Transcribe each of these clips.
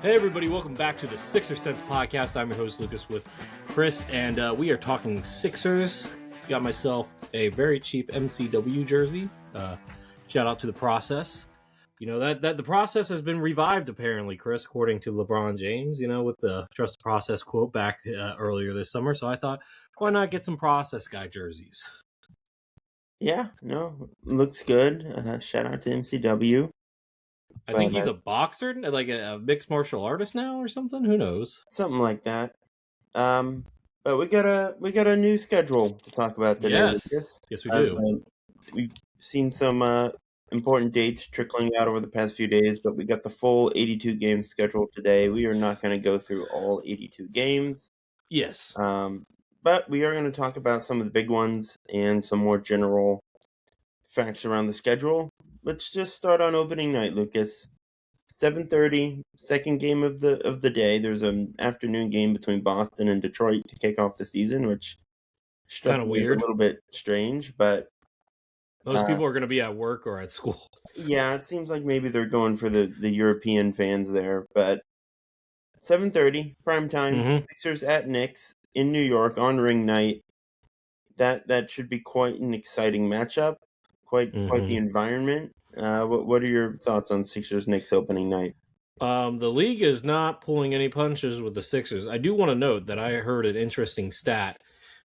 Hey everybody, welcome back to the Sixer Sense podcast. I'm your host Lucas with Chris, and we are talking Sixers. Got myself a very cheap MCW jersey. Shout out to the process. You know that the process has been revived apparently, Chris, according to LeBron James. You know, with the trust the process quote back earlier this summer. So I thought, why not get some process guy jerseys? Yeah, no, looks good. Shout out to MCW. I think he's a boxer, like a mixed martial artist now or something. Who knows? Something like that. But we got a new schedule to talk about today. Yes, we do. We've seen some important dates trickling out over the past few days, but we got the full 82 game schedule today. We are not going to go through all 82 games. Yes. But we are going to talk about some of the big ones and some more general facts around the schedule. Let's just start on opening night, Lucas. 7:30, second game of the day. There's an afternoon game between Boston and Detroit to kick off the season, which struck me as a little bit strange, but most people are going to be at work or at school. Yeah, it seems like maybe they're going for the European fans there, but 7:30 prime time. Sixers at Knicks in New York on ring night. That should be quite an exciting matchup. Quite the environment. What are your thoughts on Sixers-Knicks opening night? The league is not pulling any punches with the Sixers. I do want to note that I heard an interesting stat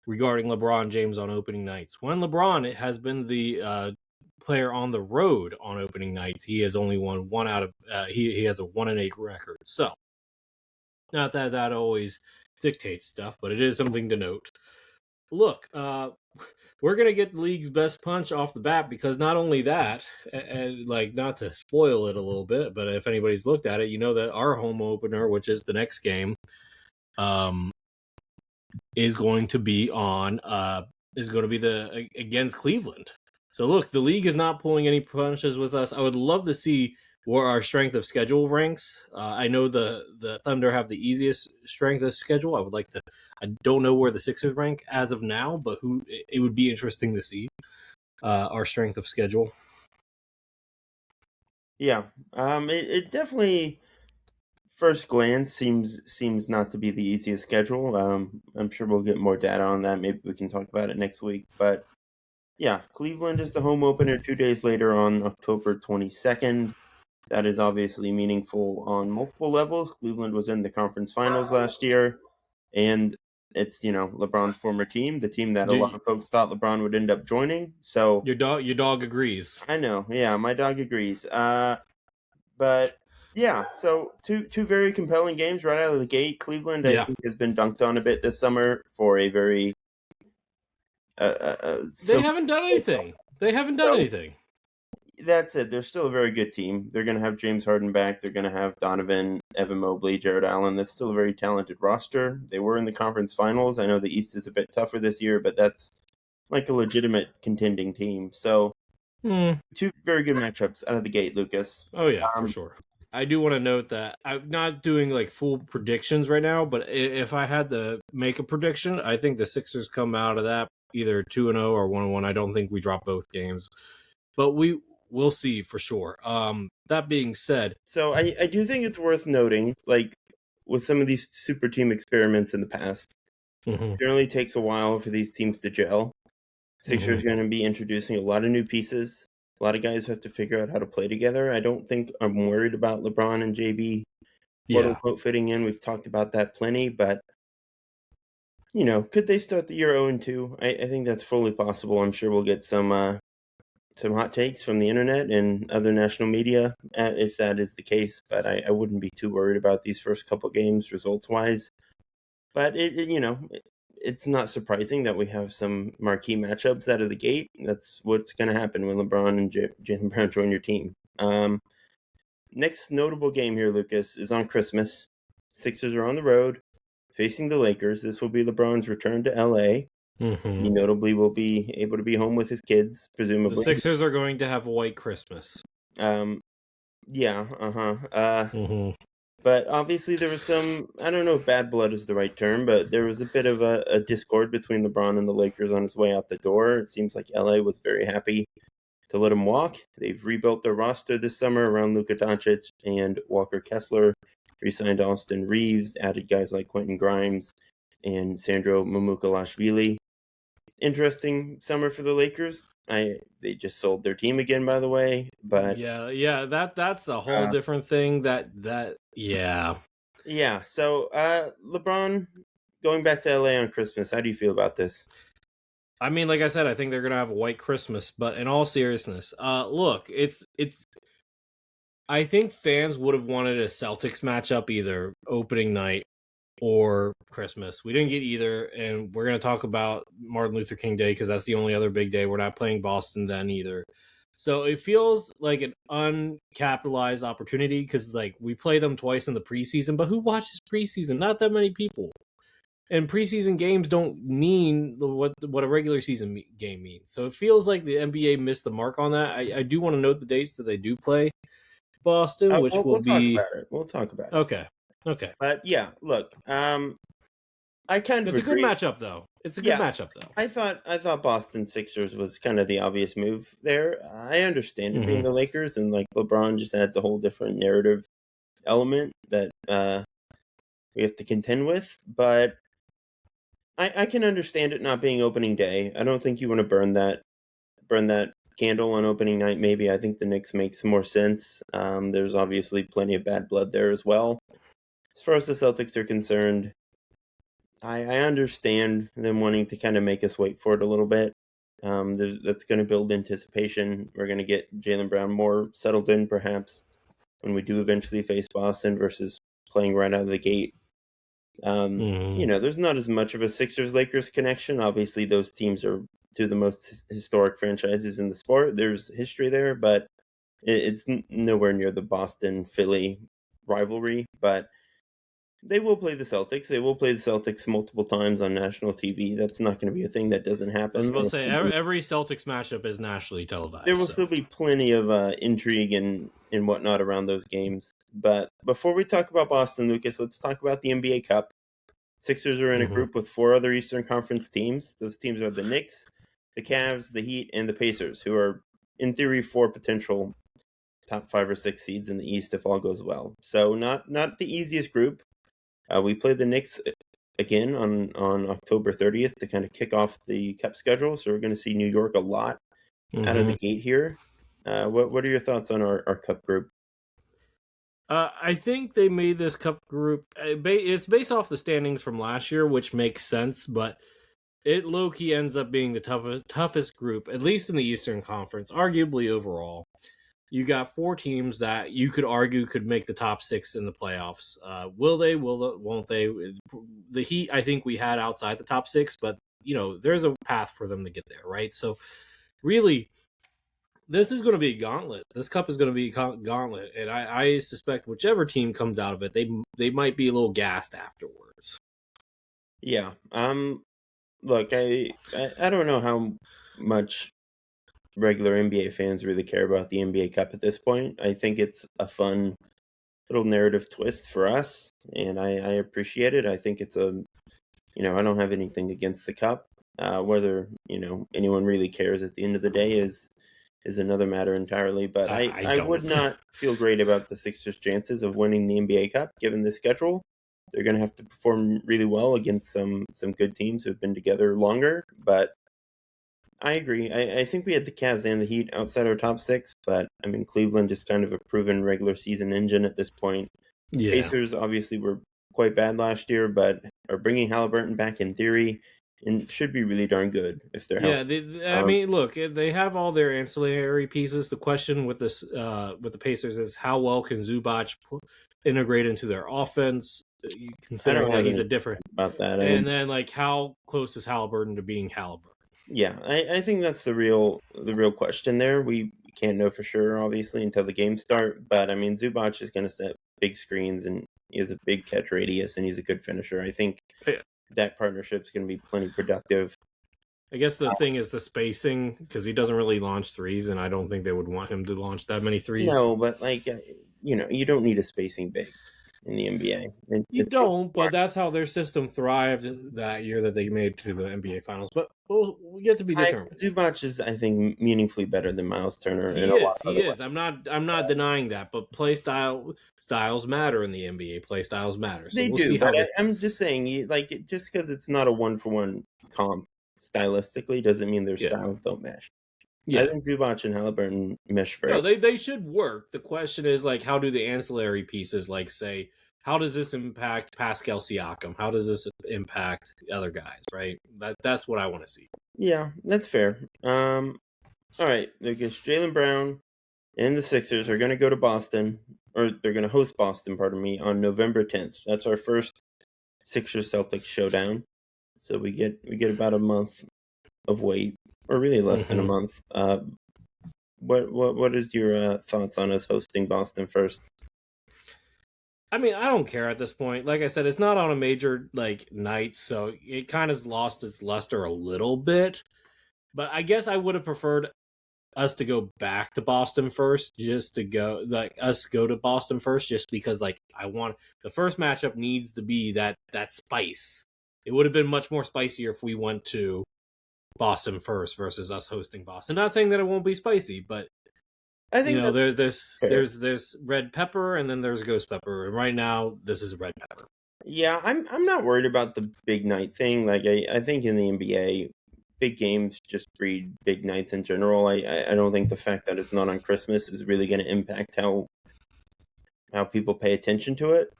regarding LeBron James on opening nights. When LeBron has been the player on the road on opening nights, he has only won one out of he has a 1-8 record. So, not that that always dictates stuff, but it is something to note. Look, we're going to get the league's best punch off the bat because not only that, and like not to spoil it a little bit, but if anybody's looked at it, you know that our home opener, which is the next game, is going to be against Cleveland. So look, the league is not pulling any punches with us. I would love to see where our strength of schedule ranks. I know the Thunder have the easiest strength of schedule. I don't know where the Sixers rank as of now, but it would be interesting to see our strength of schedule. Yeah, it definitely, first glance, seems not to be the easiest schedule. I'm sure we'll get more data on that. Maybe we can talk about it next week. But yeah, Cleveland is the home opener 2 days later on October 22nd. That is obviously meaningful on multiple levels. Cleveland was in the conference finals last year, and it's, LeBron's former team, the team that a lot of folks thought LeBron would end up joining. So your dog agrees. I know, yeah, my dog agrees. But yeah, so two very compelling games right out of the gate. Cleveland, I think, has been dunked on a bit this summer for a very. They haven't done anything. That's it. They're still a very good team. They're going to have James Harden back. They're going to have Donovan, Evan Mobley, Jared Allen. That's still a very talented roster. They were in the conference finals. I know the East is a bit tougher this year, but that's like a legitimate contending team. So, two very good matchups out of the gate, Lucas. Oh, yeah, for sure. I do want to note that I'm not doing like full predictions right now, but if I had to make a prediction, I think the Sixers come out of that either 2-0 or 1-1. I don't think we drop both games, but we'll see for sure. That being said, so I do think it's worth noting, like with some of these super team experiments in the past, it generally takes a while for these teams to gel. Sixers are going to be introducing a lot of new pieces. A lot of guys have to figure out how to play together. I don't think I'm worried about LeBron and JB, quote unquote, fitting in. We've talked about that plenty, but could they start the year 0-2? I think that's fully possible. I'm sure we'll get some hot takes from the internet and other national media if that is the case, but I wouldn't be too worried about these first couple games results-wise. But it's not surprising that we have some marquee matchups out of the gate. That's what's going to happen when LeBron and Jaylen Brown join your team. Next notable game here, Lucas, is on Christmas. Sixers are on the road facing the Lakers. This will be LeBron's return to LA. He notably will be able to be home with his kids, presumably. The Sixers are going to have a white Christmas. But obviously there was some, I don't know if bad blood is the right term, but there was a bit of a discord between LeBron and the Lakers on his way out the door. It seems like LA was very happy to let him walk. They've rebuilt their roster this summer around Luka Doncic and Walker Kessler. re-signed Austin Reeves, added guys like Quentin Grimes and Sandro Mamukelashvili. Interesting summer for the Lakers. They just sold their team again, by the way. But that's a whole different thing. Yeah. So LeBron going back to LA on Christmas. How do you feel about this? I mean, like I said, I think they're gonna have a white Christmas. But in all seriousness, look, it's. I think fans would have wanted a Celtics matchup either opening night or Christmas. We didn't get either, and we're going to talk about Martin Luther King Day because that's the only other big day. We're not playing Boston then either. So it feels like an uncapitalized opportunity because like we play them twice in the preseason, but who watches preseason? Not that many people. And preseason games don't mean what a regular season game means. So it feels like the NBA missed the mark on that. I do want to note the dates that they do play Boston, which will be... We'll talk about it. Okay. But yeah, look, I kind of It's a good matchup, though. I thought Boston Sixers was kind of the obvious move there. I understand it being the Lakers, and like LeBron just adds a whole different narrative element that we have to contend with. But I can understand it not being opening day. I don't think you want to burn that candle on opening night. Maybe I think the Knicks makes more sense. There's obviously plenty of bad blood there as well. As far as the Celtics are concerned, I understand them wanting to kind of make us wait for it a little bit. That's going to build anticipation. We're going to get Jaylen Brown more settled in, perhaps, when we do eventually face Boston versus playing right out of the gate. There's not as much of a Sixers-Lakers connection. Obviously, those teams are two of the most historic franchises in the sport. There's history there, but it's nowhere near the Boston-Philly rivalry. But they will play the Celtics. They will play the Celtics multiple times on national TV. That's not going to be a thing that doesn't happen. I was going to say, every Celtics matchup is nationally televised. There will still be plenty of intrigue and whatnot around those games. But before we talk about Boston, Lucas, let's talk about the NBA Cup. Sixers are in a group with 4 other Eastern Conference teams. Those teams are the Knicks, the Cavs, the Heat, and the Pacers, who are, in theory, 4 potential top 5 or 6 seeds in the East if all goes well. So not the easiest group. We play the Knicks again on October 30th to kind of kick off the Cup schedule. So we're going to see New York a lot out of the gate here. What are your thoughts on our Cup group? I think they made this Cup group... It's based off the standings from last year, which makes sense, but it low-key ends up being the toughest group, at least in the Eastern Conference, arguably overall. You got 4 teams that you could argue could make the top 6 in the playoffs. Will they? Won't they? The Heat, I think we had outside the top 6, but there's a path for them to get there, right? So, really, this is going to be a gauntlet. This Cup is going to be a gauntlet, and I suspect whichever team comes out of it, they might be a little gassed afterwards. Yeah. Look, I don't know how much regular NBA fans really care about the NBA Cup at this point. I think it's a fun little narrative twist for us, and I appreciate it. I think it's I don't have anything against the Cup. Whether anyone really cares at the end of the day is another matter entirely. But I would not feel great about the Sixers' chances of winning the NBA Cup given the schedule. They're going to have to perform really well against some good teams who have been together longer, but I agree. I think we had the Cavs and the Heat outside our top 6, but I mean, Cleveland is kind of a proven regular season engine at this point. Yeah. Pacers obviously were quite bad last year, but are bringing Halliburton back in theory and should be really darn good if they're healthy. I mean, look, they have all their ancillary pieces. The question with this with the Pacers is how well can Zubac integrate into their offense, considering that he's a different about that. And then like how close is Halliburton to being Halliburton? Yeah, I think that's the real question there. We can't know for sure, obviously, until the games start. But I mean, Zubac is going to set big screens, and he has a big catch radius, and he's a good finisher. I think that partnership is going to be plenty productive. I guess the thing is the spacing, because he doesn't really launch threes, and I don't think they would want him to launch that many threes. No, but like you don't need a spacing big. in the NBA. You don't, but that's how their system thrived that year that they made to the NBA Finals. But we get to be determined. Zubac is, I think, meaningfully better than Miles Turner. He is. I'm not denying that. But styles matter in the NBA. Play styles matter. So They we'll do, see how. but I'm just saying, like, just because it's not a 1-for-1 comp stylistically doesn't mean their styles don't mesh. Yeah. I think Zubac and Halliburton mesh very well. They should work. The question is, like, how do the ancillary pieces, like, say, how does this impact Pascal Siakam? How does this impact other guys, right? That's what I want to see. Yeah, that's fair. All right, Lucas, Jaylen Brown and the Sixers are going to go to Boston, or they're going to host Boston, pardon me, on November 10th. That's our first Sixers-Celtics showdown. So we get about a month of wait, or really less than a month. What is your thoughts on us hosting Boston first? I mean, I don't care at this point. Like I said, it's not on a major night, so it kind of lost its luster a little bit. But I guess I would have preferred us to go back to Boston first, just to go to Boston first, just because I want the first matchup needs to be that spice. It would have been much more spicier if we went to Boston first versus us hosting Boston. Not saying that it won't be spicy, but I think there's red pepper and then there's ghost pepper, and right now this is red pepper. Yeah, I'm not worried about the big night thing. Like I think in the NBA, big games just breed big nights in general. I don't think the fact that it's not on Christmas is really going to impact how people pay attention to it.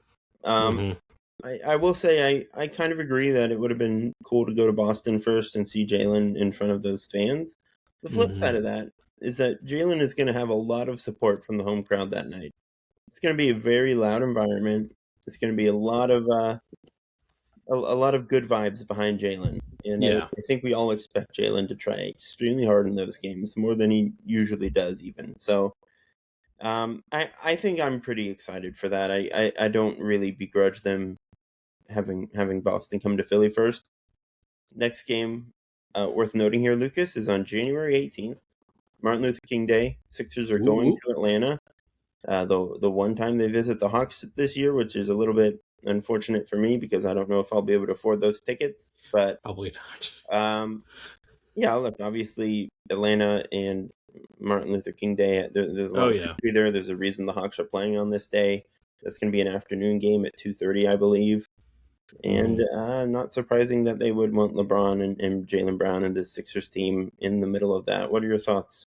I will say I kind of agree that it would have been cool to go to Boston first and see Jaylen in front of those fans. The flip side of that is that Jaylen is going to have a lot of support from the home crowd that night. It's going to be a very loud environment. It's going to be a lot of good vibes behind Jaylen. And I think we all expect Jaylen to try extremely hard in those games, more than he usually does even. So I think I'm pretty excited for that. I don't really begrudge them having Boston come to Philly first. Next game worth noting here, Lucas, is on January 18th, Martin Luther King Day. Sixers are going to Atlanta. The one time they visit the Hawks this year, which is a little bit unfortunate for me because I don't know if I'll be able to afford those tickets. But probably not. Yeah, look, obviously Atlanta and Martin Luther King Day. There's a lot of history there. There's a reason the Hawks are playing on this day. That's going to be an afternoon game at 2:30, I believe. And not surprising that they would want LeBron and Jaylen Brown and the Sixers team in the middle of that. What are your thoughts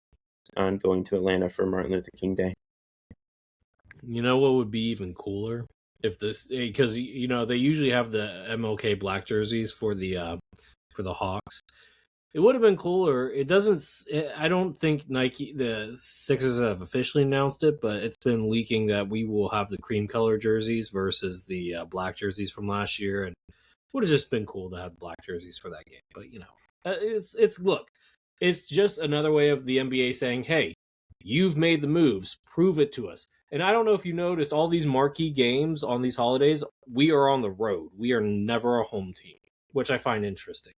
on going to Atlanta for Martin Luther King Day? You know what would be even cooler if this, because they usually have the MLK black jerseys for the Hawks. It would have been cooler. It doesn't. I don't think the Sixers have officially announced it, but it's been leaking that we will have the cream color jerseys versus the black jerseys from last year, and it would have just been cool to have black jerseys for that game. But it's just another way of the NBA saying, "Hey, you've made the moves. Prove it to us." And I don't know if you noticed all these marquee games on these holidays. We are on the road. We are never a home team, which I find interesting.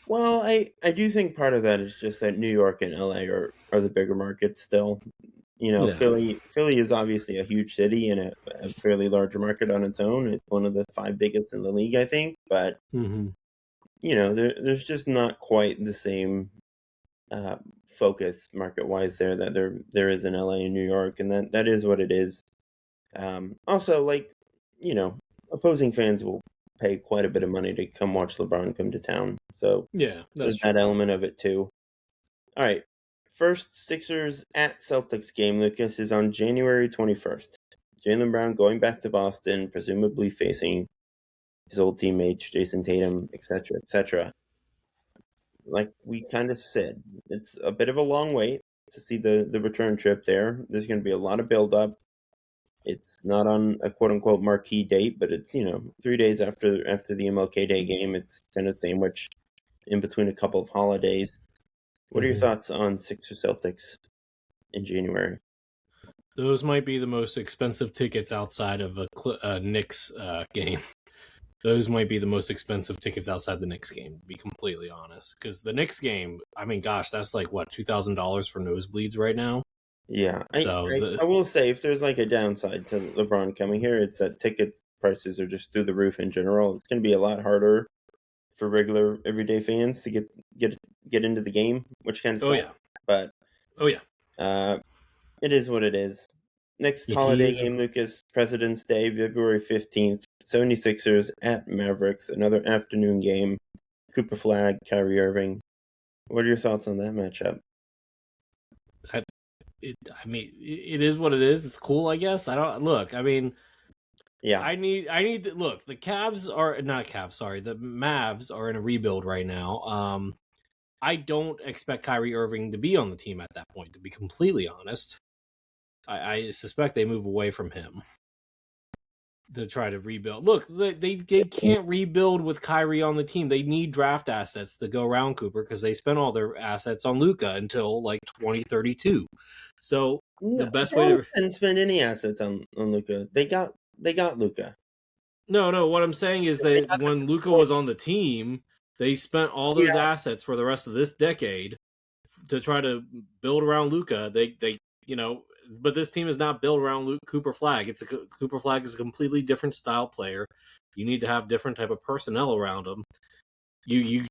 Well, I do think part of that is just that New York and LA are the bigger markets still. Philly is obviously a huge city and a fairly large market on its own. It's one of the 5 biggest in the league, I think. But there's just not quite the same focus market-wise there that there is in LA and New York, and that is what it is. Also, opposing fans will pay quite a bit of money to come watch LeBron come to town. So there's that element of it too. All right. First Sixers at Celtics game, Lucas, is on January 21st. Jaylen Brown going back to Boston, presumably facing his old teammates, Jason Tatum, etc., etc. Like we kind of said, it's a bit of a long wait to see the return trip there. There's going to be a lot of build-up. It's not on a quote-unquote marquee date, but it's 3 days after the MLK Day game. It's kind of sandwiched in between a couple of holidays. What are your thoughts on Sixers Celtics in January? Those might be the most expensive tickets outside of a Knicks game. Those might be the most expensive tickets outside the Knicks game, to be completely honest. Because the Knicks game, I mean, gosh, that's like, what, $2,000 for nosebleeds right now? Yeah, So I will say if there's like a downside to LeBron coming here, it's that ticket prices are just through the roof in general. It's going to be a lot harder for regular everyday fans to get get into the game, which kind of oh sucks. yeah, But oh yeah, uh, it is what it is. Next it holiday is. game, Lucas, President's Day, February 15th, 76ers at Mavericks, another afternoon game. Cooper Flag, Kyrie Irving. What are your thoughts on that matchup? I mean, it is what it is. It's cool, I guess. I don't look. I mean, Yeah, I need to look. The Cavs are not Cavs. Sorry, the Mavs are in a rebuild right now. I don't expect Kyrie Irving to be on the team at that point. To be completely honest, I suspect they move away from him to try to rebuild. Look, they can't rebuild with Kyrie on the team. They need draft assets to go around Cooper because they spent all their assets on Luka until like 2032. So the no, best way Dallas to didn't spend any assets on Luca. They got Luca. no, what I'm saying is They that got the when Luka control. was on the team, they spent all those Yeah, assets for the rest of this decade to try to build around Luka. They but this team is not built around Cooper Flag. Cooper Flag is a completely different style player. You need to have different type of personnel around him. You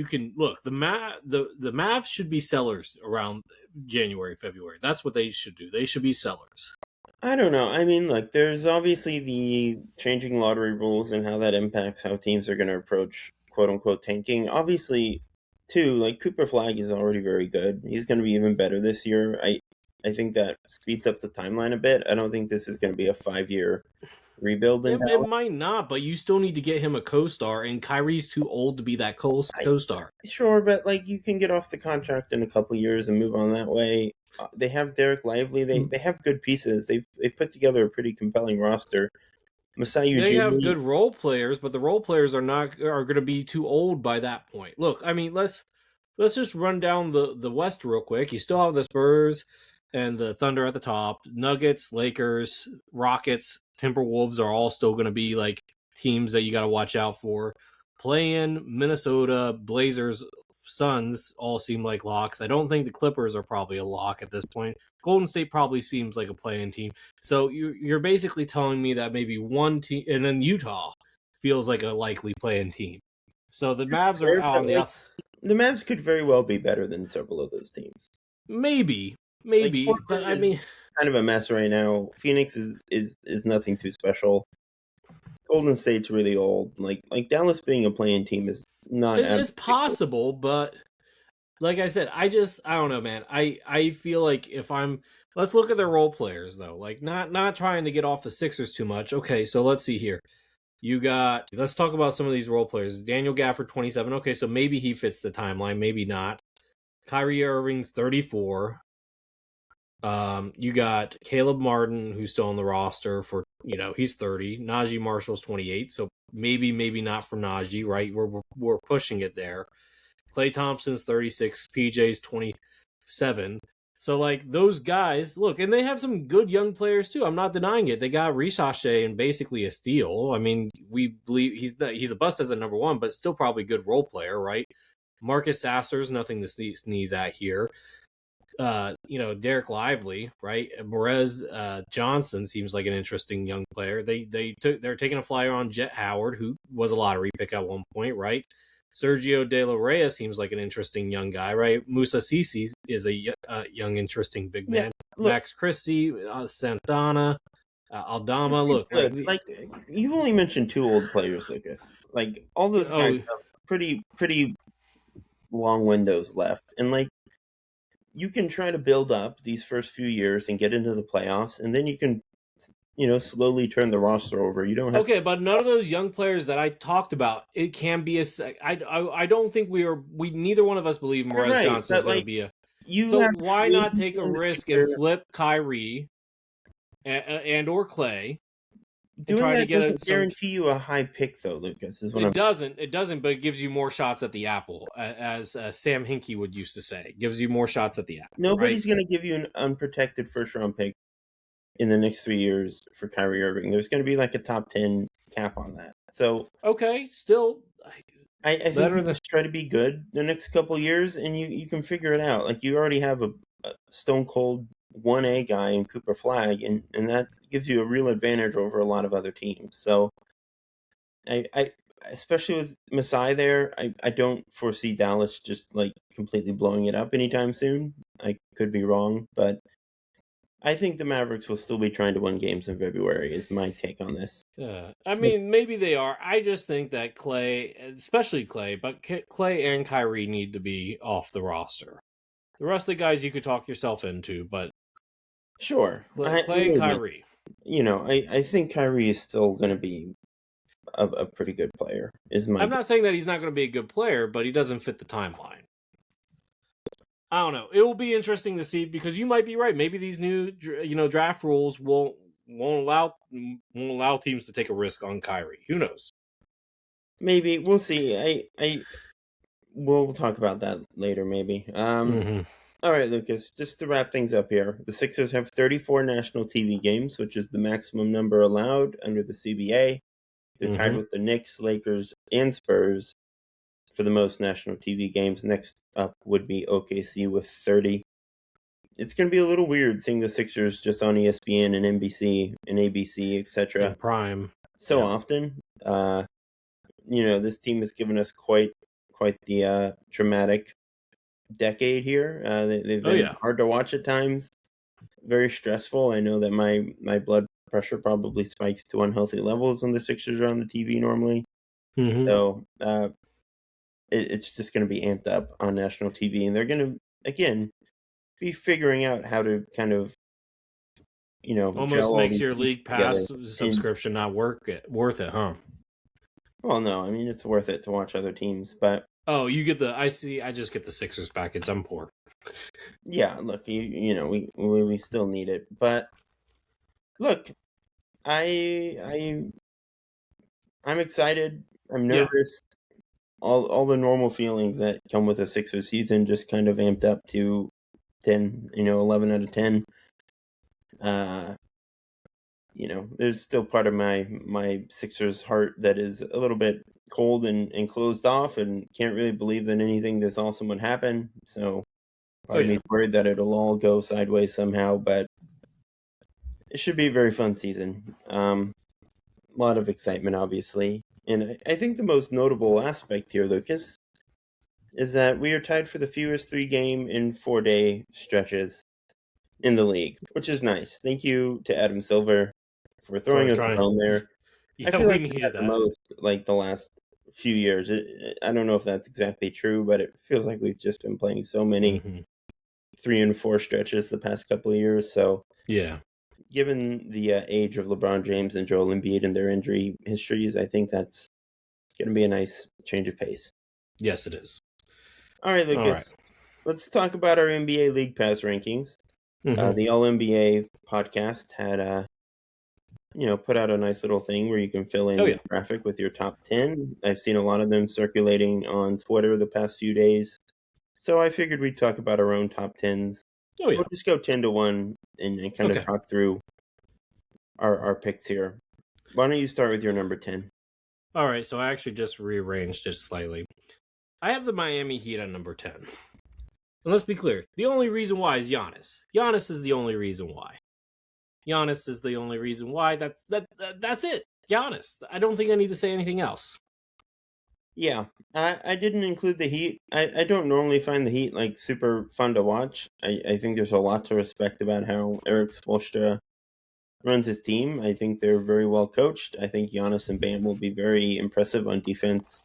can look the Mavs should be sellers around January, February. That's what they should do. They should be sellers. I don't know. I mean, look, there's obviously the changing lottery rules and how that impacts how teams are going to approach quote unquote tanking. Obviously, too, like Cooper Flag is already very good. He's going to be even better this year. I think that speeds up the timeline a bit. I don't think this is going to be a 5-year rebuild in It Dallas. might not, but you still need to get him a co-star, and Kyrie's too old to be that co-star. Sure, but like you can get off the contract in a couple years and move on that way. They have Derek Lively. They have good pieces. They've put together a pretty compelling roster. Masai They have Ujiri. good role players, but the role players are going to be too old by that point. Look, I mean, let's just run down the West real quick. You still have the Spurs and the Thunder at the top. Nuggets, Lakers, Rockets, Timberwolves are all still going to be like teams that you got to watch out for. Playing Minnesota, Blazers, Suns all seem like locks. I don't think the Clippers are probably a lock at this point. Golden State probably seems like a playing team. So you're basically telling me that maybe one team, and then Utah feels like a likely playing team. So the That's Mavs are fair, out but on the like outside. the Mavs could very well be better than several of those teams. Maybe, Like but Portland I is mean, kind of a mess right now. Phoenix is nothing too special. Golden State's really old. Like Dallas being a playing team is not it's absolutely cool. possible, but like I said, I don't know, man. I feel like if I'm let's look at their role players though. Like not trying to get off the Sixers too much. Okay, so let's see here. Let's talk about some of these role players. Daniel Gafford 27. Okay, so maybe he fits the timeline, maybe not. Kyrie Irving's 34. You got Caleb Martin, who's still on the roster for, he's 30. Najee Marshall's 28, so maybe not for Najee, right? We're pushing it there. Klay Thompson's 36, PJ's 27. So like those guys, look, and they have some good young players too. I'm not denying it. They got Rishache and basically a steal. I mean, we believe he's a bust as a number one, but still probably a good role player, right? Marcus Sasser's nothing to sneeze at here. Derek Lively, right? Morez Johnson seems like an interesting young player. They're taking a flyer on Jet Howard, who was a lottery pick at one point, right? Sergio De La Reyes seems like an interesting young guy, right? Musa Sisi is a young, interesting big Yeah, man. look, Max Christie, Santana, this Aldama. is Look, good. Like you've only mentioned two old players, Lucas. Like all those guys oh, have pretty long windows left, and like you can try to build up these first few years and get into the playoffs, and then you can slowly turn the roster over. You don't have okay, but none of those young players that I talked about, it can be I don't think we neither one of us believe you're Morez right, Johnson is but going to like be a. you So have why free not take agency a in the risk and future. flip Kyrie and or Clay and Doing try to that get doesn't some. guarantee you a high pick, though, Lucas. Is what I'm. It doesn't, but it gives you more shots at the apple, as Sam Hinkie would used to say. It gives you more shots at the apple, right? Nobody's going to give you an unprotected first round pick in the next 3 years for Kyrie Irving. There's going to be like a top 10 cap on that. So Okay, still I think better you than. just try to be good the next couple years, and you can figure it out. Like you already have a stone cold 1A guy in Cooper Flag, and that gives you a real advantage over a lot of other teams. So I especially with Masai there, I don't foresee Dallas just like completely blowing it up anytime soon. I could be wrong, but I think the Mavericks will still be trying to win games in February, is my take on this. I mean, maybe they are. I just think that Clay, especially Clay, but Clay and Kyrie need to be off the roster. The rest of the guys you could talk yourself into, but Sure. Clay and Maybe. Kyrie. I think Kyrie is still going to be a pretty good player. I'm not saying that he's not going to be a good player, but he doesn't fit the timeline. I don't know. It will be interesting to see because you might be right. Maybe these new draft rules won't allow teams to take a risk on Kyrie. Who knows? Maybe we'll see. We'll talk about that later. Maybe. All right, Lucas. Just to wrap things up here, the Sixers have 34 national TV games, which is the maximum number allowed under the CBA. They're tied with the Knicks, Lakers, and Spurs for the most national TV games. Next up would be OKC with 30. It's going to be a little weird seeing the Sixers just on ESPN and NBC and ABC, etc. Prime so often. This team has given us quite the dramatic decade here. They've been hard to watch at times, very stressful. I know that my blood pressure probably spikes to unhealthy levels when the Sixers are on the TV normally. So it's just going to be amped up on national TV, and they're going to again be figuring out how to kind of almost makes your league pass subscription not worth it, huh? Well, no, I mean it's worth it to watch other teams, but you get I just get the Sixers package. I'm poor. Yeah, look, we still need it, but look, I'm excited. I'm nervous. All the normal feelings that come with a Sixers season just kind of amped up to 10, 11 out of 10. There's still part of my Sixers heart that is a little bit cold and closed off and can't really believe that anything this awesome would happen. So part of me is worried that it'll all go sideways somehow, but it should be a very fun season. A lot of excitement, obviously. And I think the most notable aspect here, Lucas, is that we are tied for the fewest 3-game in 4-day stretches in the league, which is nice. Thank you to Adam Silver for throwing us around there. I feel like we needed that the most like the last few years. I don't know if that's exactly true, but it feels like we've just been playing so many 3 and 4 stretches the past couple of years. So given the age of LeBron James and Joel Embiid and their injury histories, I think that's going to be a nice change of pace. Yes, it is. All right, Lucas. Let's talk about our NBA League Pass rankings. The All NBA podcast had put out a nice little thing where you can fill in the graphic with your top 10. I've seen a lot of them circulating on Twitter the past few days. So I figured we'd talk about our own top 10s. We'll just go 10-1 and kind of talk through our picks here. Why don't you start with your number 10? All right, so I actually just rearranged it slightly. I have the Miami Heat at number 10. And let's be clear, the only reason why is Giannis. Giannis is the only reason why. Giannis is the only reason why. That's it. Giannis. I don't think I need to say anything else. Yeah, I didn't include the Heat. I don't normally find the Heat like super fun to watch. I think there's a lot to respect about how Erik Spoelstra runs his team. I think they're very well coached. I think Giannis and Bam will be very impressive on defense.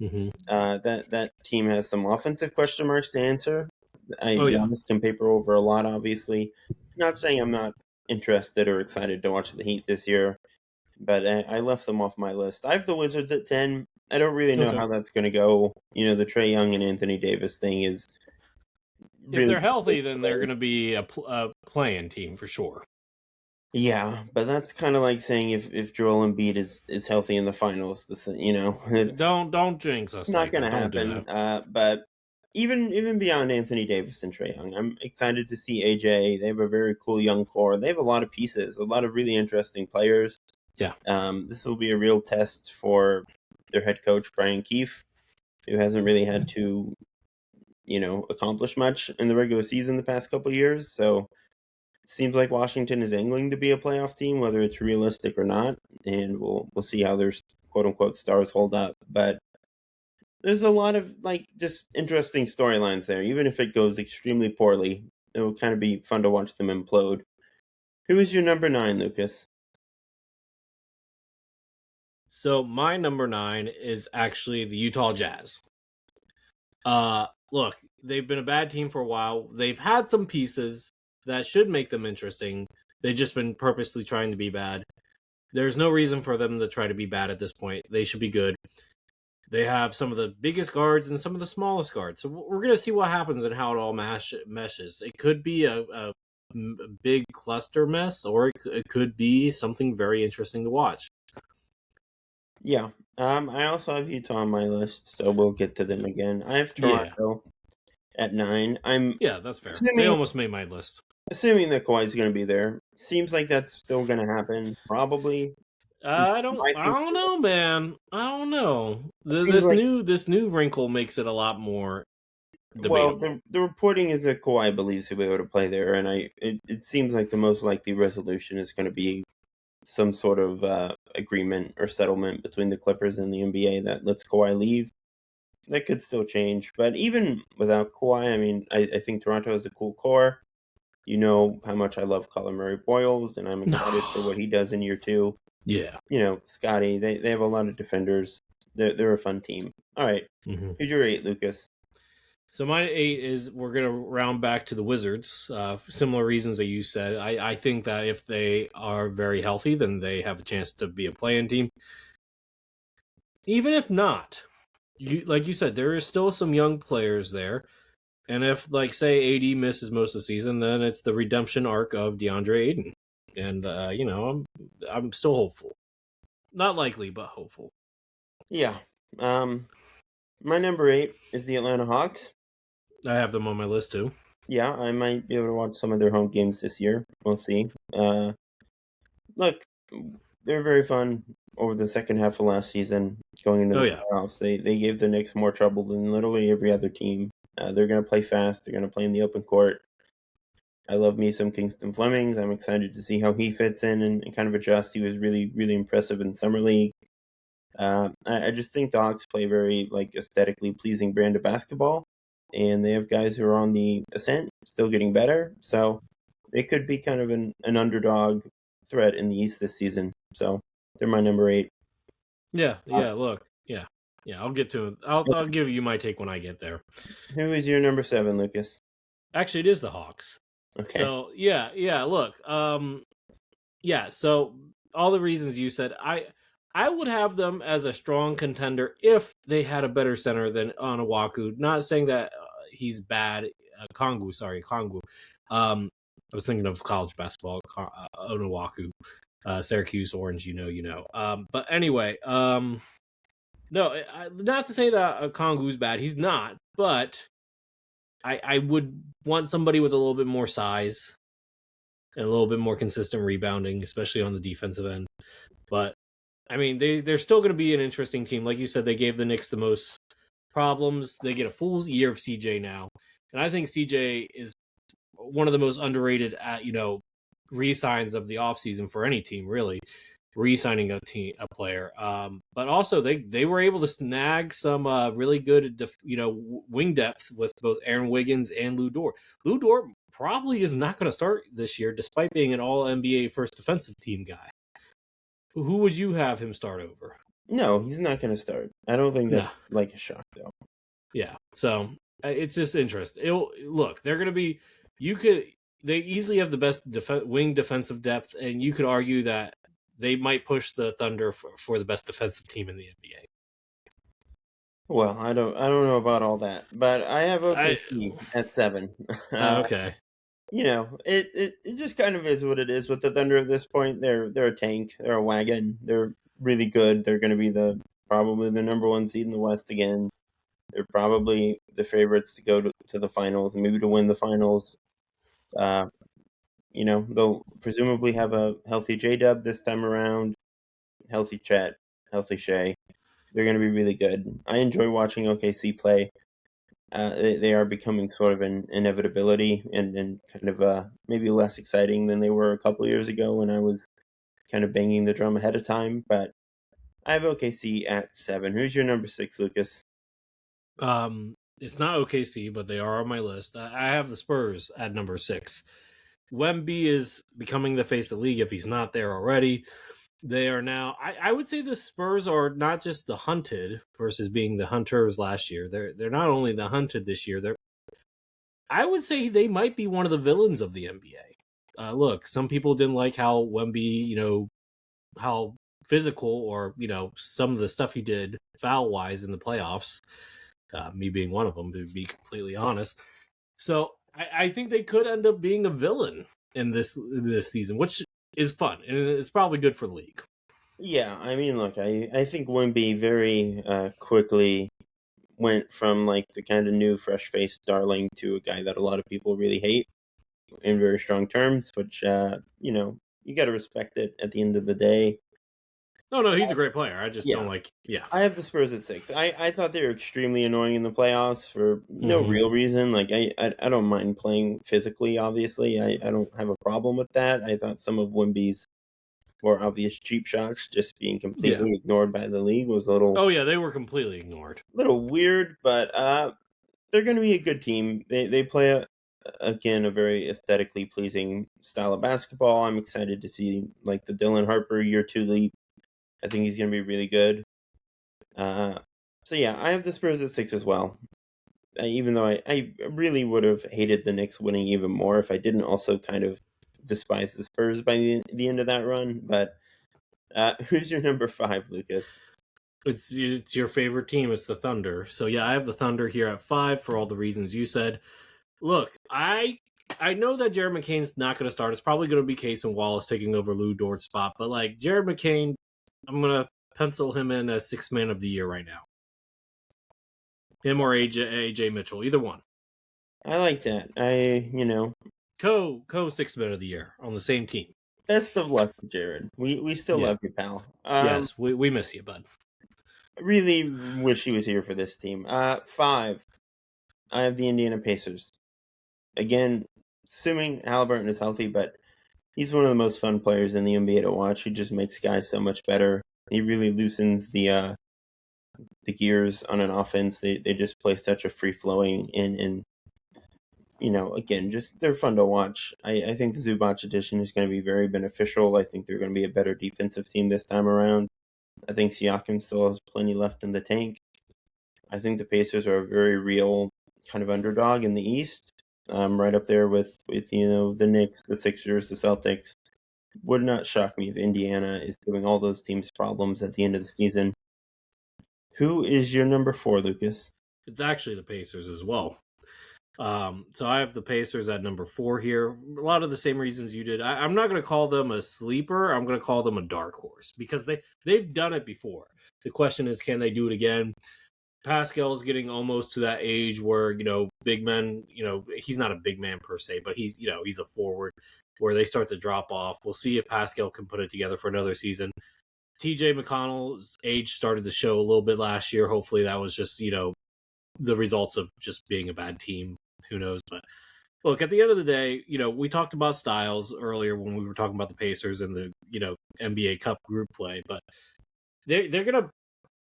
That team has some offensive question marks to answer. Giannis can paper over a lot, obviously. Not saying I'm not interested or excited to watch the Heat this year, but I left them off my list. I have the Wizards at 10. I don't really know how that's going to go. The Trae Young and Anthony Davis thing is really, if they're healthy, then they're going to be a play-in team for sure. Yeah, but that's kind of like saying if Joel Embiid is healthy in the finals, it's don't jinx us. Not going to happen. But even beyond Anthony Davis and Trae Young, I'm excited to see AJ. They have a very cool young core. They have a lot of pieces, a lot of really interesting players. Yeah. This will be a real test for their head coach Brian Keefe, who hasn't really had to, accomplish much in the regular season the past couple of years. So seems like Washington is angling to be a playoff team, whether it's realistic or not, and we'll see how their quote unquote stars hold up. But there's a lot of like just interesting storylines there. Even if it goes extremely poorly, it will kind of be fun to watch them implode. Who is your number 9, Lucas? So my number 9 is actually the Utah Jazz. Look, they've been a bad team for a while. They've had some pieces that should make them interesting. They've just been purposely trying to be bad. There's no reason for them to try to be bad at this point. They should be good. They have some of the biggest guards and some of the smallest guards. So we're going to see what happens and how it all meshes. It could be a big cluster mess, or it could be something very interesting to watch. Yeah. I also have Utah on my list, so we'll get to them again. I have Toronto at 9. Yeah, that's fair. They almost made my list. Assuming that Kawhi's going to be there, seems like that's still going to happen. Probably. I don't know, man. I don't know. This new wrinkle makes it a lot more debatable. Well, the reporting is that Kawhi believes he'll be able to play there, and it seems like the most likely resolution is going to be some sort of agreement or settlement between the Clippers and the NBA that lets Kawhi leave. That could still change, but even without Kawhi, I mean, I think Toronto has a cool core. You know how much I love Colin Murray-Boyles, and I'm excited for what he does in year 2. Yeah. You know, Scotty, they have a lot of defenders. They're a fun team. All right. Who's your 8, Lucas? So my 8 is we're going to round back to the Wizards. Similar reasons that you said. I think that if they are very healthy, then they have a chance to be a play-in team. Even if not, like you said, there is still some young players there. And if, like, say, AD misses most of the season, then it's the redemption arc of DeAndre Ayton. And, I'm still hopeful. Not likely, but hopeful. Yeah. My number 8 is the Atlanta Hawks. I have them on my list, too. Yeah, I might be able to watch some of their home games this year. We'll see. Look, they're very fun over the second half of last season, going into the playoffs. They gave the Knicks more trouble than literally every other team. They're going to play fast. They're going to play in the open court. I love me some Kingston Flemings. I'm excited to see how he fits in and kind of adjust. He was really, really impressive in Summer League. I just think the Hawks play very aesthetically pleasing brand of basketball, and they have guys who are on the ascent, still getting better. So they could be kind of an underdog threat in the East this season. So they're my number 8. Yeah. Look, yeah. I'll get to it. I'll give you my take when I get there. Who is your number 7, Lucas? Actually, it is the Hawks. Okay. So yeah. Look, So all the reasons you said, I would have them as a strong contender if they had a better center than Onuaku. Not saying that he's bad. Kongu. I was thinking of college basketball. Onuaku, Syracuse Orange. But anyway, no, not to say that Kongu's bad. He's not. But I would want somebody with a little bit more size and a little bit more consistent rebounding, especially on the defensive end. But I mean, they're still going to be an interesting team. Like you said, they gave the Knicks the most problems. They get a full year of CJ now. And I think CJ is one of the most underrated, re-signs of the offseason for any team, really. Re-signing a player. But also, they were able to snag some really good, wing depth with both Aaron Wiggins and Lou Dort. Lou Dort probably is not going to start this year, despite being an all-NBA first defensive team guy. Who would you have him start over? No, he's not going to start. I don't think that's a shock, though. Yeah, so it's just interesting. Look, they're going to be. They easily have the best wing defensive depth, and you could argue that they might push the Thunder for the best defensive team in the NBA. Well, I don't know about all that, but I have OKC at 7. Okay. It just kind of is what it is with the Thunder at this point. They're a tank. They're a wagon. They're really good. They're going to be probably the number 1 seed in the West again. They're probably the favorites to go to the finals and maybe to win the finals. They'll presumably have a healthy J-Dub this time around, healthy Chet, healthy Shea. They're going to be really good. I enjoy watching OKC play. they are becoming sort of an inevitability and kind of maybe less exciting than they were a couple years ago when I was kind of banging the drum ahead of time. But I have OKC at 7. Who's your number 6, Lucas? It's not OKC, but they are on my list. I have the Spurs at number 6. Wemby is becoming the face of the league if he's not there already. They are now. I would say the Spurs are not just the hunted versus being the hunters last year. They're not only the hunted this year. I would say they might be one of the villains of the NBA. Look, some people didn't like how Wemby, how physical or some of the stuff he did foul wise in the playoffs. Me being one of them, to be completely honest. So I think they could end up being a villain in this season, which is fun, and it's probably good for the league. Yeah, I mean, look, I think Wemby very quickly went from like the kind of new fresh-faced darling to a guy that a lot of people really hate in very strong terms, which you got to respect it at the end of the day. No, he's a great player. I just don't like. Yeah, I have the Spurs at 6. I thought they were extremely annoying in the playoffs for no real reason. Like I don't mind playing physically. Obviously, I don't have a problem with that. I thought some of Wemby's more obvious cheap shots just being completely ignored by the league was a little. Oh yeah, they were completely ignored. Little weird, but they're going to be a good team. They play again a very aesthetically pleasing style of basketball. I'm excited to see like the Dylan Harper year 2 leap. I think he's going to be really good. So yeah, I have the Spurs at 6 as well. Even though I really would have hated the Knicks winning even more if I didn't also kind of despise the Spurs by the end of that run. But who's your number 5, Lucas? It's your favorite team. It's the Thunder. So yeah, I have the Thunder here at 5 for all the reasons you said. Look, I know that Jared McCain's not going to start. It's probably going to be Case and Wallace taking over Lou Dort's spot. But like Jared McCain, I'm going to pencil him in as 6th man of the year right now. Him or AJ Mitchell, either one. I like that. Co 6th man of the year on the same team. Best of luck to Jared. We still love you, pal. Yes, we miss you, bud. I really wish he was here for this team. 5. I have the Indiana Pacers. Again, assuming Halliburton is healthy, but he's one of the most fun players in the NBA to watch. He just makes guys so much better. He really loosens the gears on an offense. They just play such a free flowing and again, just they're fun to watch. I think the Zubac addition is going to be very beneficial. I think they're going to be a better defensive team this time around. I think Siakam still has plenty left in the tank. I think the Pacers are a very real kind of underdog in the East, right up there with the Knicks, the Sixers, the Celtics. Would not shock me if Indiana is giving all those teams problems at the end of the season. Who is your number 4, Lucas? It's actually the Pacers as well. So I have the Pacers at number 4 here. A lot of the same reasons you did. I'm not going to call them a sleeper. I'm going to call them a dark horse because they've done it before. The question is, can they do it again? Pascal's getting almost to that age where, big men, he's not a big man per se, but he's a forward where they start to drop off. We'll see if Pascal can put it together for another season. TJ McConnell's age started to show a little bit last year. Hopefully that was just, the results of just being a bad team. Who knows? But look, at the end of the day, we talked about styles earlier when we were talking about the Pacers and the, NBA Cup group play, but they're going to,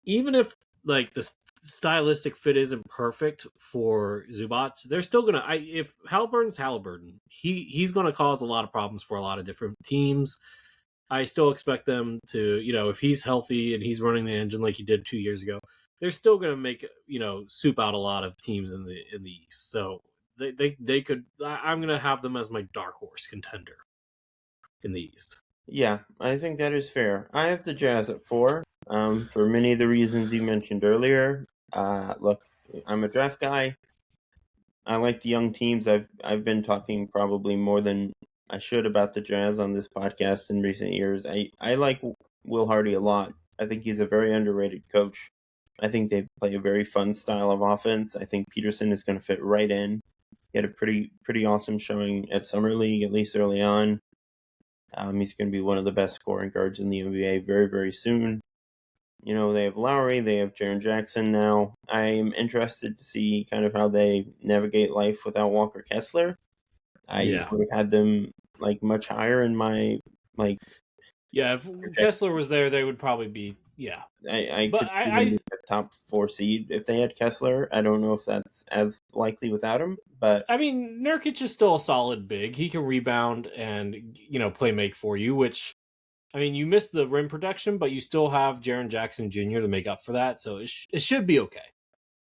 even if like the stylistic fit isn't perfect for Zubac, they're still going to, if Halliburton's Halliburton, he's going to cause a lot of problems for a lot of different teams. I still expect them to, if he's healthy and he's running the engine like he did 2 years ago, they're still going to make, soup out a lot of teams in the East. So they could, I'm going to have them as my dark horse contender in the East. Yeah, I think that is fair. I have the Jazz at 4, for many of the reasons you mentioned earlier. Look, I'm a draft guy. I like the young teams. I've been talking probably more than I should about the Jazz on this podcast in recent years. I like Will Hardy a lot. I think he's a very underrated coach. I think they play a very fun style of offense. I think Peterson is going to fit right in. He had a pretty awesome showing at Summer League, at least early on. He's going to be one of the best scoring guards in the NBA very, very soon. They have Lowry, they have Jaren Jackson now. I'm interested to see kind of how they navigate life without Walker Kessler. I would have had them much higher in my Yeah, if Kessler was there, they would probably be I could see them be a top 4 seed if they had Kessler. I don't know if that's as likely without him, but I mean, Nurkic is still a solid big. He can rebound and play make for you. Which, I mean, you missed the rim protection, but you still have Jaren Jackson Jr. to make up for that, so it should be okay.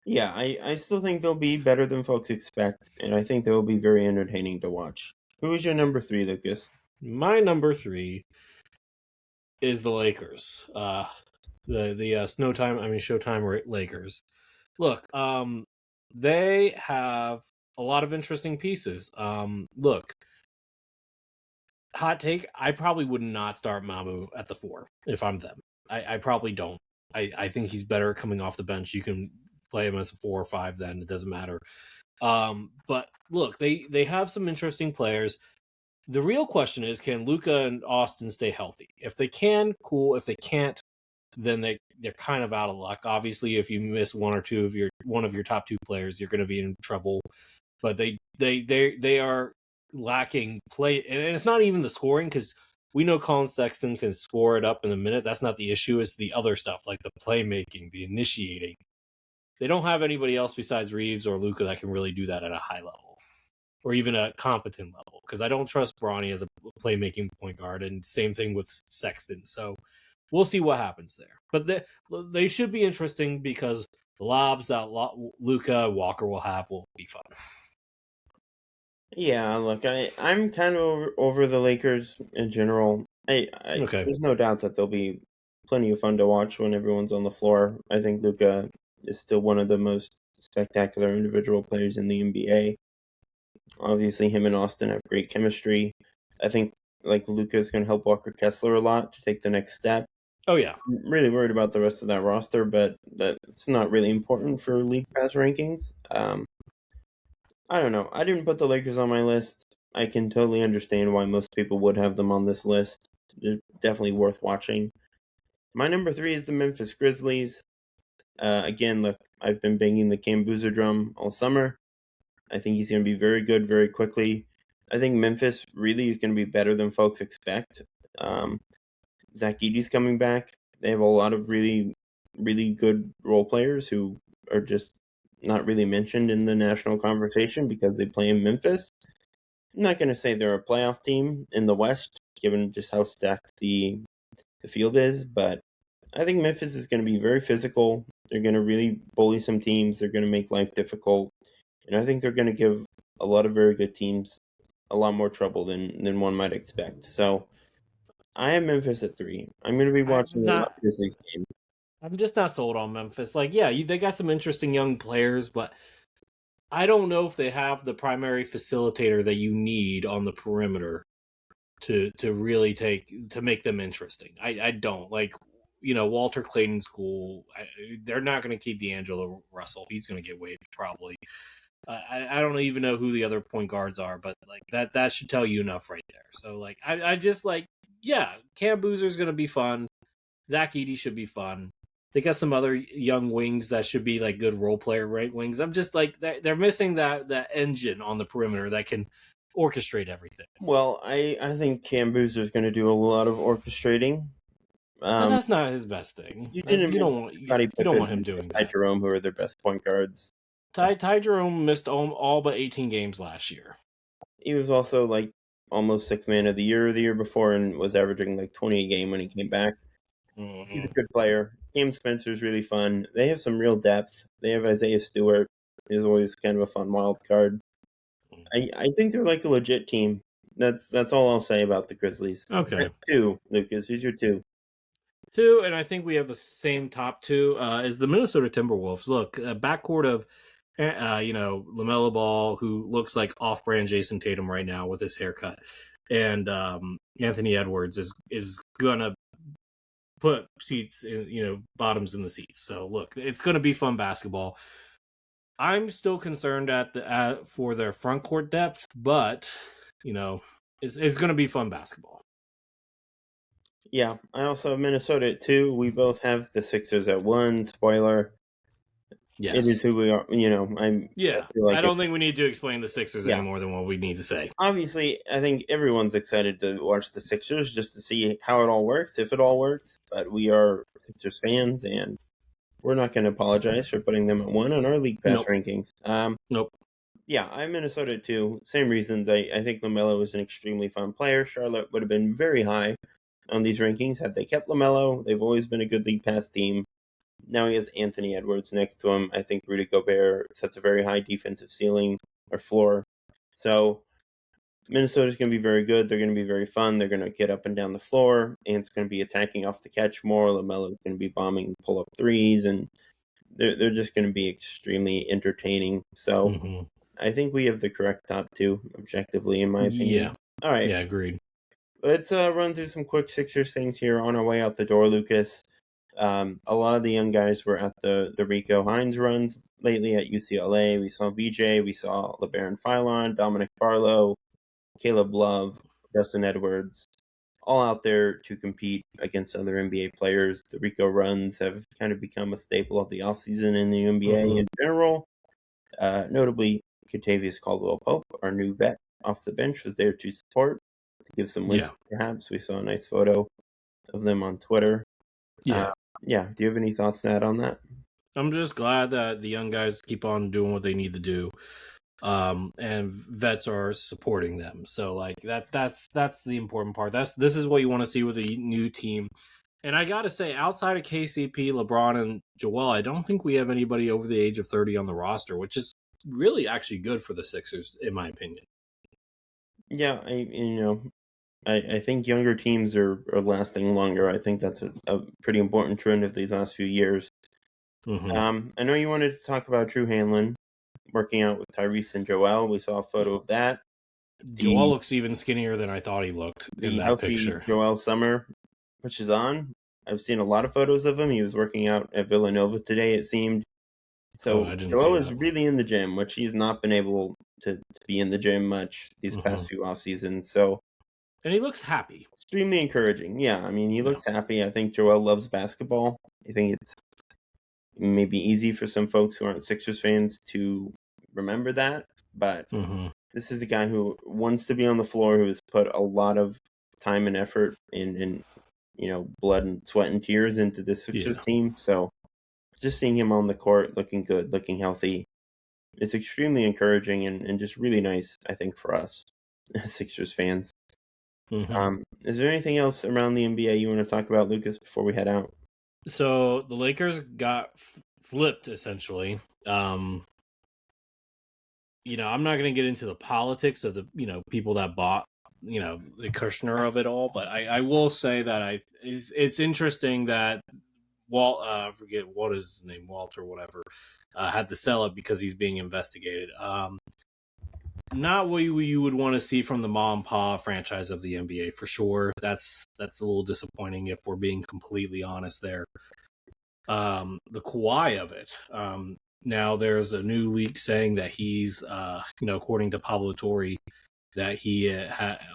Yeah, I still think they'll be better than folks expect, and I think they'll be very entertaining to watch. Who is your number 3, Lucas? My number 3 is the Lakers. The Showtime Lakers. Look, they have a lot of interesting pieces. Look, hot take, I probably would not start Mamu at the 4 if I'm them. I probably don't. I think he's better coming off the bench. You can play him as a 4 or 5 then. It doesn't matter. But look, they have some interesting players. The real question is, can Luka and Austin stay healthy? If they can, cool. If they can't, then they're kind of out of luck. Obviously, if you miss one of your top 2 players, you're going to be in trouble. But they are lacking play, and it's not even the scoring, because we know Colin Sexton can score it up in a minute. That's not the issue. It's the other stuff, like the playmaking, the initiating. They don't have anybody else besides Reeves or Luka that can really do that at a high level, or even a competent level, because I don't trust Bronny as a playmaking point guard, and same thing with Sexton. So we'll see what happens there. But they should be interesting, because the lobs that Luka Walker will have will be fun. Yeah, look, I'm kind of over the Lakers in general. Okay. There's no doubt that they'll be plenty of fun to watch when everyone's on the floor. I think Luka is still one of the most spectacular individual players in the NBA. Obviously, him and Austin have great chemistry. I think Luka is going to help Walker Kessler a lot to take the next step. Oh yeah, I'm really worried about the rest of that roster, but that's not really important for league pass rankings. I don't know. I didn't put the Lakers on my list. I can totally understand why most people would have them on this list. They're definitely worth watching. My number 3 is the Memphis Grizzlies. Again, look, I've been banging the Cam Boozer drum all summer. I think he's going to be very good very quickly. I think Memphis really is going to be better than folks expect. Zach Edey's coming back. They have a lot of really, really good role players who are just not really mentioned in the national conversation because they play in Memphis. I'm not going to say they're a playoff team in the West, given just how stacked the field is, but I think Memphis is going to be very physical. They're going to really bully some teams. They're going to make life difficult. And I think they're going to give a lot of very good teams a lot more trouble than one might expect. So I have Memphis at 3. I'm going to be watching a lot of Grizzlies games. I'm just not sold on Memphis. They got some interesting young players, but I don't know if they have the primary facilitator that you need on the perimeter to really to make them interesting. I don't. Walter Clayton's cool. They're not going to keep D'Angelo Russell. He's going to get waived probably. I don't even know who the other point guards are, but that should tell you enough right there. So Cam Boozer's going to be fun. Zach Edey should be fun. They got some other young wings that should be good role player right wings. I'm just they're missing that engine on the perimeter that can orchestrate everything. Well, I think Cam Boozer's going to do a lot of orchestrating. That's not his best thing. You don't want him doing that. Ty Jerome, who are their best point guards. Ty Jerome missed all but 18 games last year. He was also almost 6th man of the year before, and was averaging 20 a game when he came back. Mm-hmm. He's a good player. Cam Spencer's really fun. They have some real depth. They have Isaiah Stewart, who's always kind of a fun wild card. I think they're a legit team. That's all I'll say about the Grizzlies. Okay. 2, Lucas. Who's your 2? 2, and I think we have the same top 2, is the Minnesota Timberwolves. Look, a backcourt of LaMelo Ball, who looks like off-brand Jason Tatum right now with his haircut, and Anthony Edwards is gonna put seats in, bottoms in the seats. So look, it's gonna be fun basketball. I'm still concerned for their front court depth, but it's gonna be fun basketball. Yeah, I also have Minnesota at 2. We both have the Sixers at 1. Spoiler. Yes. It is who we are. I don't think we need to explain the Sixers any more than what we need to say. Obviously, I think everyone's excited to watch the Sixers just to see how it all works, if it all works. But we are Sixers fans, and we're not going to apologize for putting them at 1 on our League Pass rankings. Nope. Yeah, I'm Minnesota at 2. Same reasons. I think LaMelo is an extremely fun player. Charlotte would have been very high on these rankings had they kept LaMelo. They've always been a good League Pass team. Now he has Anthony Edwards next to him. I think Rudy Gobert sets a very high defensive ceiling or floor. So Minnesota's going to be very good. They're going to be very fun. They're going to get up and down the floor. And it's going to be attacking off the catch more. LaMelo's going to be bombing pull-up threes. And they're just going to be extremely entertaining. So I think we have the correct top 2, objectively, in my opinion. Yeah. All right. Yeah, agreed. Let's run through some quick Sixers things here on our way out the door, Lucas. A lot of the young guys were at the Rico Hines runs lately at UCLA. We saw BJ, we saw LeBaron Philon, Dominic Barlow, Caleb Love, Justin Edwards, all out there to compete against other NBA players. The Rico runs have kind of become a staple of the offseason in the NBA in general. Notably, Kentavious Caldwell-Pope, our new vet off the bench, was there to support, to give some wisdom, perhaps. We saw a nice photo of them on Twitter. Do you have any thoughts to add on that? I'm just glad that the young guys keep on doing what they need to do, and vets are supporting them. So like that's the important part. This is what you want to see with a new team. And I gotta say, outside of KCP, LeBron, and Joel, I don't think we have anybody over the age of 30 on the roster, which is really actually good for the Sixers, in my opinion. Yeah, I think younger teams are lasting longer. I think that's a pretty important trend of these last few years. I know you wanted to talk about Drew Hanlon working out with Tyrese and Joel. We saw a photo of that. Joel looks even skinnier than I thought he looked in that picture. Joel Summer, which is on. I've seen a lot of photos of him. He was working out at Villanova today, it seemed. So Joel is really in the gym, which he's not been able to be in the gym much these past few off seasons. So. And he looks happy. Extremely encouraging. Yeah, I mean, he looks happy. I think Joel loves basketball. I think it's maybe easy for some folks who aren't Sixers fans to remember that. But this is a guy who wants to be on the floor, who has put a lot of time and effort and blood and sweat and tears into this Sixers team. So just seeing him on the court looking good, looking healthy, is extremely encouraging and just really nice, I think, for us Sixers fans. Is there anything else around the NBA you want to talk about, Lucas, before we head out? So the Lakers got flipped, essentially. I'm not going to get into the politics of the people that bought the Kushner of it all, but I will say that it's interesting that I forget what is his name, Walter, whatever, had to sell it because he's being investigated. Not what you would want to see from the mom and pop franchise of the NBA, for sure. That's a little disappointing if we're being completely honest there. The Kawhi of it. Now there's a new leak saying that he's, according to Pablo Torre, that he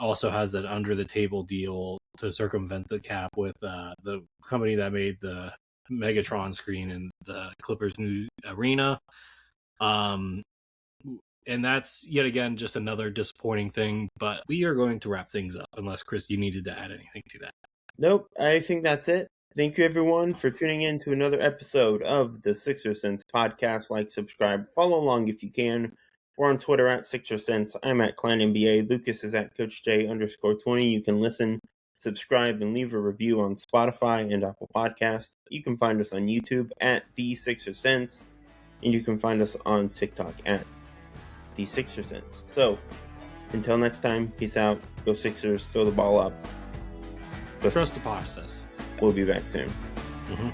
also has an under-the-table deal to circumvent the cap with the company that made the Megatron screen in the Clippers' new arena. And that's, yet again, just another disappointing thing. But we are going to wrap things up, unless, Chris, you needed to add anything to that. Nope, I think that's it. Thank you, everyone, for tuning in to another episode of the Sixers Sense podcast. Like, subscribe, follow along if you can. We're on Twitter at Sixers Sense. I'm at Kline NBA. Lucas is at CoachJ_20. You can listen, subscribe, and leave a review on Spotify and Apple Podcasts. You can find us on YouTube at The Sixers Sense. And you can find us on TikTok at The Sixers Sense. So, until next time, peace out. Go Sixers. Throw the ball up. Trust the process. We'll be back soon. Mm-hmm.